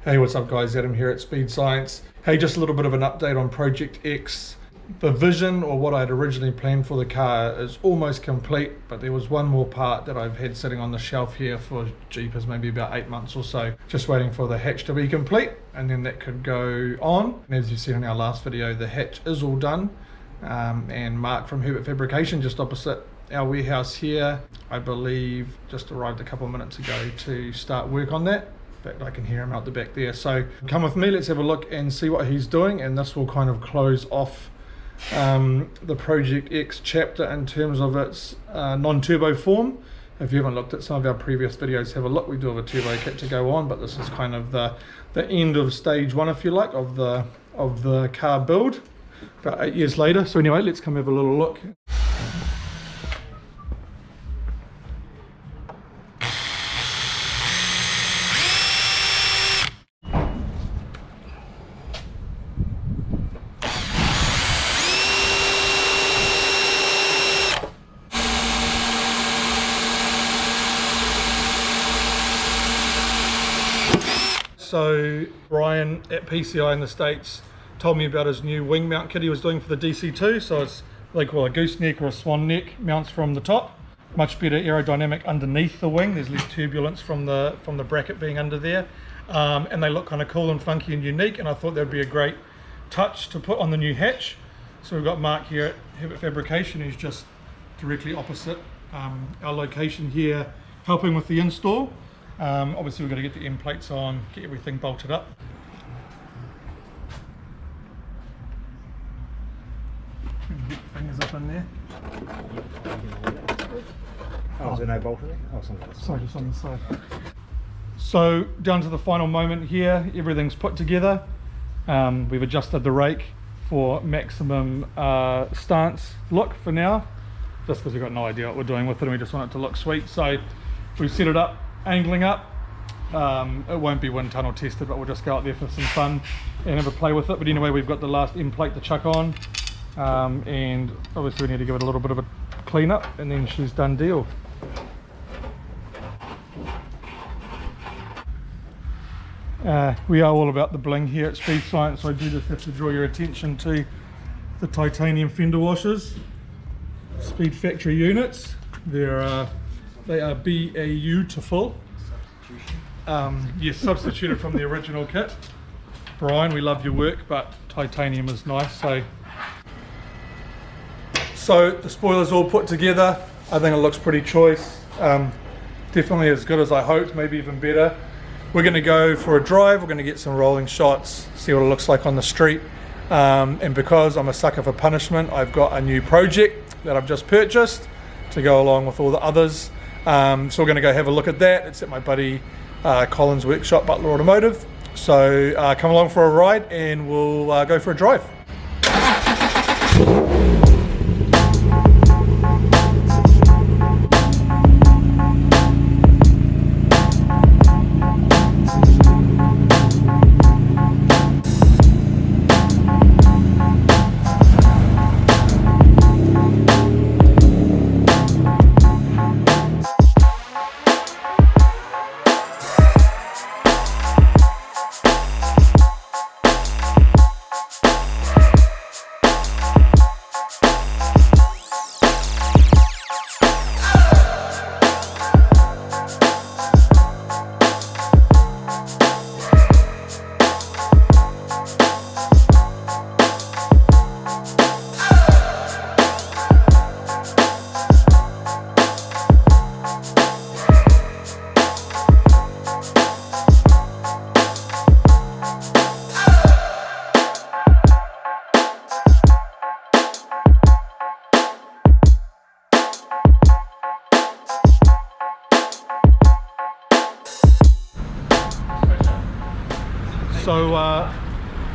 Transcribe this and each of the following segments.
Hey, what's up guys, Adam here at Speed Science. Hey, just a little bit of an update on Project X. The vision, or what I'd originally planned for the car, is almost complete, but there was one more part that I've had sitting on the shelf here for jeepers, maybe about 8 months or so, just waiting for the hatch to be complete, and then that could go on. And as you see in our last video, the hatch is all done, and Mark from Herbert Fabrication, just opposite our warehouse here, I believe just arrived a couple of minutes ago to start work on that. In fact, I can hear him out the back there. So come with me, let's have a look and see what he's doing, and this will kind of close off the Project X chapter in terms of its non-turbo form. If you haven't looked at some of our previous videos, have a look. We do have a turbo kit to go on, but this is kind of the end of stage one, if you like, of the car build about 8 years later. So anyway, let's come have a little look. So Brian at PCI in the States told me about his new wing mount kit he was doing for the DC2. So it's what they call a gooseneck or a swan neck, mounts from the top, much better aerodynamic underneath the wing. There's less turbulence from the bracket being under there, and they look kind of cool and funky and unique, and I thought that'd be a great touch to put on the new hatch. So we've got Mark here at Herbert Fabrication, who's just directly opposite our location here, helping with the install. Obviously we've got to get the end plates on, get everything bolted up. Get the fingers up in there. Oh, is there no bolt in there? Oh, sorry, just on the side. So down to the final moment here, everything's put together. We've adjusted the rake for maximum stance look for now, just because we've got no idea what we're doing with it and we just want it to look sweet. So we've set it up, angling up. It won't be wind tunnel tested, but we'll just go out there for some fun and have a play with it. But anyway, we've got the last end plate to chuck on, and obviously we need to give it a little bit of a clean up, and then she's done deal. We are all about the bling here at Speed Science, so I do just have to draw your attention to the titanium fender washers, Speed Factory units. They are beautiful. Yes, substituted from the original kit. Brian, we love your work, but titanium is nice. So the spoiler's all put together. I think it looks pretty choice. Definitely as good as I hoped, maybe even better. We're going to go for a drive. We're going to get some rolling shots, see what it looks like on the street. And because I'm a sucker for punishment, I've got a new project that I've just purchased to go along with all the others. So we're going to go have a look at that. It's at my buddy Colin's workshop, Butler Automotive. So come along for a ride and we'll go for a drive. So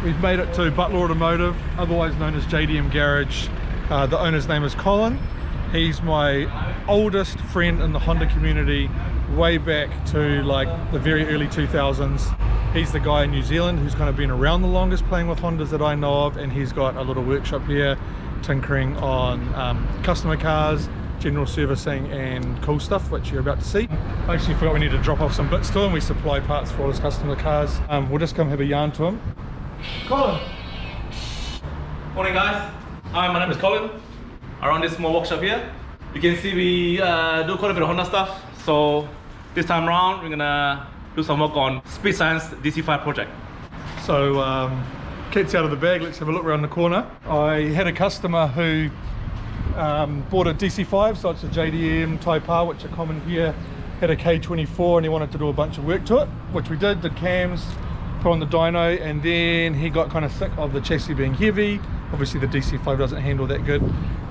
we've made it to Butler Automotive, otherwise known as JDM Garage. The owner's name is Colin. He's my oldest friend in the Honda community, way back to like the very early 2000s. He's the guy in New Zealand who's kind of been around the longest playing with Hondas that I know of, and he's got a little workshop here tinkering on customer cars, general servicing and cool stuff, which you're about to see. I actually forgot we need to drop off some bits to him. We supply parts for all his customer cars. We'll just come have a yarn to him. Colin! Morning guys, hi, my name is Colin. Around this small workshop here, you can see we do quite a bit of Honda stuff. So this time around, we're gonna do some work on Speed Science DC5 project. So cat's out of the bag, let's have a look around the corner. I had a customer who bought a DC5, so it's a JDM Type R, which are common here, had a K24 and he wanted to do a bunch of work to it, which we did cams, put on the dyno, and then he got kind of sick of the chassis being heavy. Obviously the DC5 doesn't handle that good,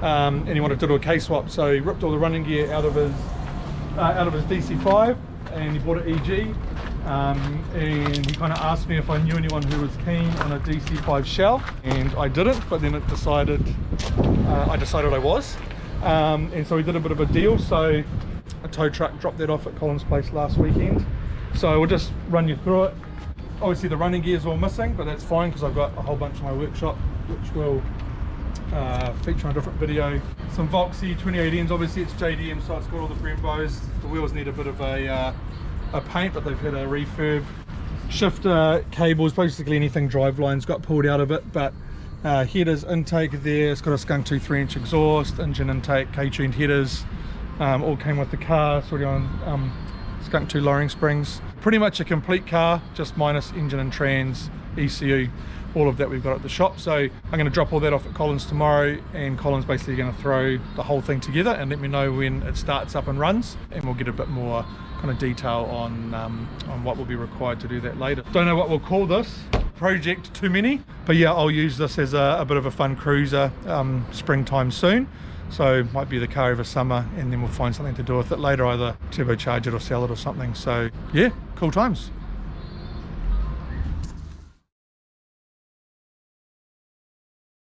and he wanted to do a K-swap, so he ripped all the running gear out of his DC5 and he bought an EG, and he kind of asked me if I knew anyone who was keen on a DC5 shell, and I didn't, but then I decided I was, and so we did a bit of a deal. So a tow truck dropped that off at Colin's place last weekend, so we'll just run you through it. Obviously the running gear is all missing, but that's fine because I've got a whole bunch in my workshop which will feature on a different video. Some Voxy 28Ns, obviously it's JDM, so it's got all the Brembos. The wheels need a bit of a paint, but they've had a refurb. Shifter cables, basically anything drivelines got pulled out of it, but headers, intake there, it's got a Skunk 2 3-inch exhaust, engine intake, K-tuned headers, all came with the car. It's already on Skunk 2 lowering springs. Pretty much a complete car, just minus engine and trans, ECU, all of that we've got at the shop. So I'm going to drop all that off at Colin's tomorrow, and Colin's basically going to throw the whole thing together and let me know when it starts up and runs, and we'll get a bit more kind of detail on what will be required to do that later. Don't know what we'll call this project, too many, but yeah, I'll use this as a bit of a fun cruiser springtime soon. So might be the car over summer, and then we'll find something to do with it later, either turbocharge it or sell it or something. So yeah, cool times.